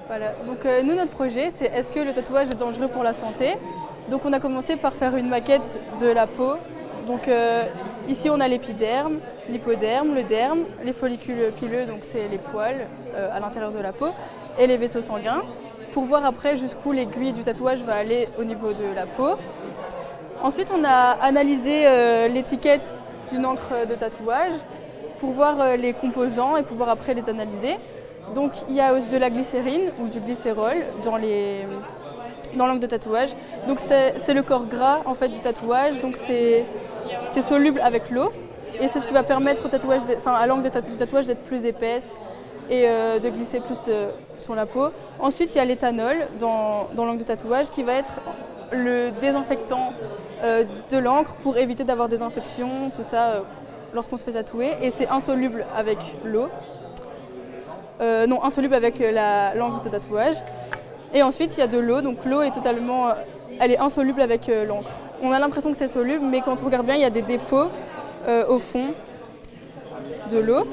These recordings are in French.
Voilà. Donc nous, notre projet, c'est est-ce que le tatouage est dangereux pour la santé? Donc on a commencé par faire une maquette de la peau. Donc ici, on a l'épiderme, l'hypoderme, le derme, les follicules pileux, donc c'est les poils à l'intérieur de la peau, et les vaisseaux sanguins, pour voir après jusqu'où l'aiguille du tatouage va aller au niveau de la peau. Ensuite, on a analysé l'étiquette d'une encre de tatouage pour voir les composants et pouvoir après les analyser. Donc il y a de la glycérine ou du glycérol dans l'encre de tatouage. Donc c'est le corps gras en fait du tatouage, donc c'est soluble avec l'eau et c'est ce qui va permettre au tatouage, à l'encre du tatouage d'être plus épaisse et de glisser plus sur la peau. Ensuite il y a l'éthanol dans l'encre de tatouage qui va être le désinfectant de l'encre pour éviter d'avoir des infections, tout ça lorsqu'on se fait tatouer, et c'est insoluble avec l'eau. Non, insoluble avec l'encre de tatouage. Et ensuite, il y a de l'eau, donc l'eau est elle est insoluble avec l'encre. On a l'impression que c'est soluble, mais quand on regarde bien, il y a des dépôts au fond de l'eau.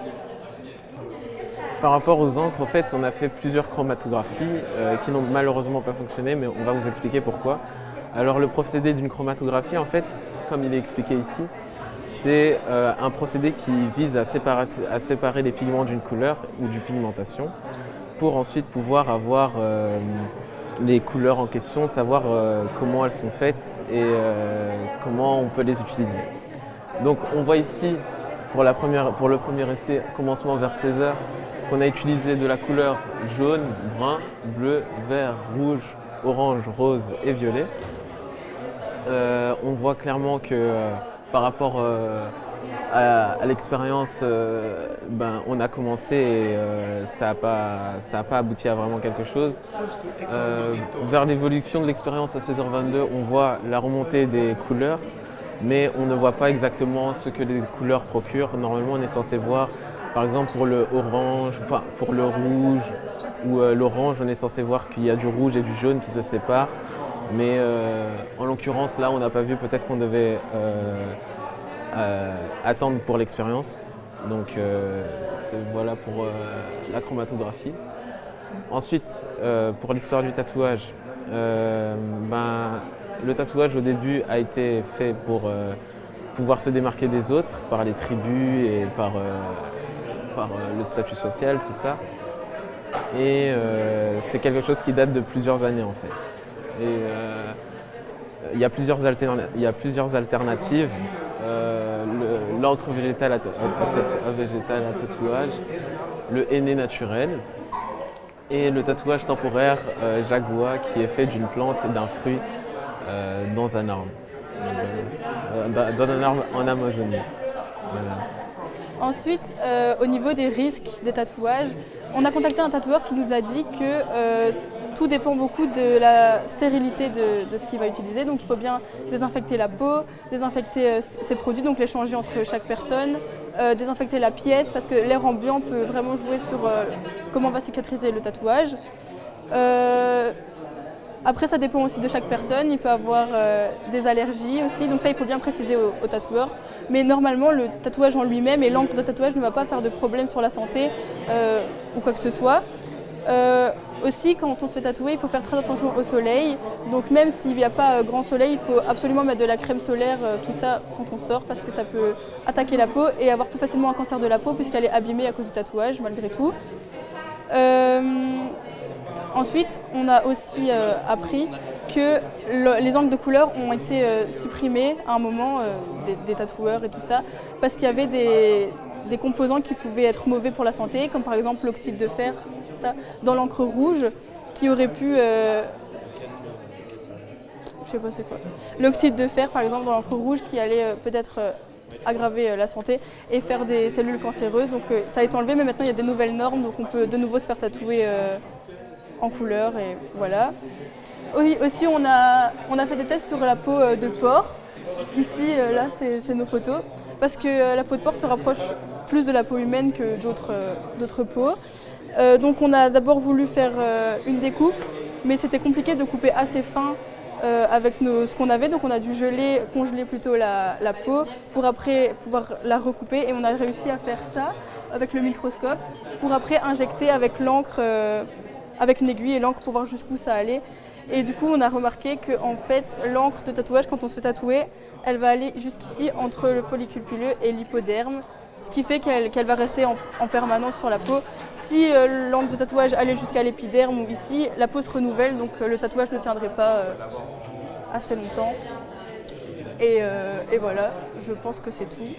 Par rapport aux encres, en fait, on a fait plusieurs chromatographies qui n'ont malheureusement pas fonctionné, mais on va vous expliquer pourquoi. Alors le procédé d'une chromatographie, en fait, comme il est expliqué ici, c'est un procédé qui vise à séparer les pigments d'une couleur ou d'une pigmentation pour ensuite pouvoir avoir les couleurs en question, savoir comment elles sont faites et comment on peut les utiliser. Donc on voit ici, pour le premier essai, commencement vers 16h, qu'on a utilisé de la couleur jaune, brun, bleu, vert, rouge, orange, rose et violet. On voit clairement que par rapport à l'expérience, on a commencé et ça n'a pas abouti à vraiment quelque chose. Vers l'évolution de l'expérience à 16h22, on voit la remontée des couleurs, mais on ne voit pas exactement ce que les couleurs procurent. Normalement, on est censé voir, par exemple pour le orange, pour le rouge ou l'orange, on est censé voir qu'il y a du rouge et du jaune qui se séparent. Mais en l'occurrence, là, on n'a pas vu, peut-être qu'on devait attendre pour l'expérience. Donc voilà pour la chromatographie. Ensuite, pour l'histoire du tatouage, le tatouage au début a été fait pour pouvoir se démarquer des autres par les tribus et par le statut social, tout ça. Et c'est quelque chose qui date de plusieurs années en fait. Et il y a plusieurs alternatives. L'encre végétale à tatouage, le henné naturel et le tatouage temporaire jagua qui est fait d'une plante et d'un fruit dans un arbre, en Amazonie. Voilà. Ensuite, au niveau des risques des tatouages, on a contacté un tatoueur qui nous a dit que tout dépend beaucoup de la stérilité de ce qu'il va utiliser. Donc il faut bien désinfecter la peau, désinfecter ses produits, donc les changer entre chaque personne, désinfecter la pièce parce que l'air ambiant peut vraiment jouer sur comment va cicatriser le tatouage. Après, ça dépend aussi de chaque personne. Il peut avoir des allergies aussi. Donc ça, il faut bien préciser au tatoueur. Mais normalement, le tatouage en lui-même et l'encre de tatouage ne va pas faire de problème sur la santé ou quoi que ce soit. Aussi, quand on se fait tatouer, il faut faire très attention au soleil. Donc même s'il n'y a pas grand soleil, il faut absolument mettre de la crème solaire, tout ça, quand on sort, parce que ça peut attaquer la peau et avoir plus facilement un cancer de la peau puisqu'elle est abîmée à cause du tatouage, malgré tout. Ensuite, on a aussi appris que les encres de couleur ont été supprimées à un moment des tatoueurs et tout ça, parce qu'il y avait des composants qui pouvaient être mauvais pour la santé, comme par exemple l'oxyde de fer, c'est ça, dans l'encre rouge, qui aurait pu... je sais pas c'est quoi. L'oxyde de fer, par exemple, dans l'encre rouge, qui allait peut-être aggraver la santé et faire des cellules cancéreuses. Donc ça a été enlevé, mais maintenant il y a des nouvelles normes, donc on peut de nouveau se faire tatouer en couleur et voilà. Oui, aussi on a fait des tests sur la peau de porc. Ici, là, c'est nos photos. Parce que la peau de porc se rapproche plus de la peau humaine que d'autres peaux. Donc on a d'abord voulu faire une découpe, mais c'était compliqué de couper assez fin avec ce qu'on avait. Donc on a dû congeler plutôt la peau pour après pouvoir la recouper. Et on a réussi à faire ça avec le microscope pour après injecter avec l'encre avec une aiguille et l'encre pour voir jusqu'où ça allait. Et du coup, on a remarqué que en fait, l'encre de tatouage, quand on se fait tatouer, elle va aller jusqu'ici entre le follicule pileux et l'hypoderme, ce qui fait qu'elle va rester en permanence sur la peau. Si l'encre de tatouage allait jusqu'à l'épiderme ou ici, la peau se renouvelle, donc le tatouage ne tiendrait pas assez longtemps. Et voilà, je pense que c'est tout.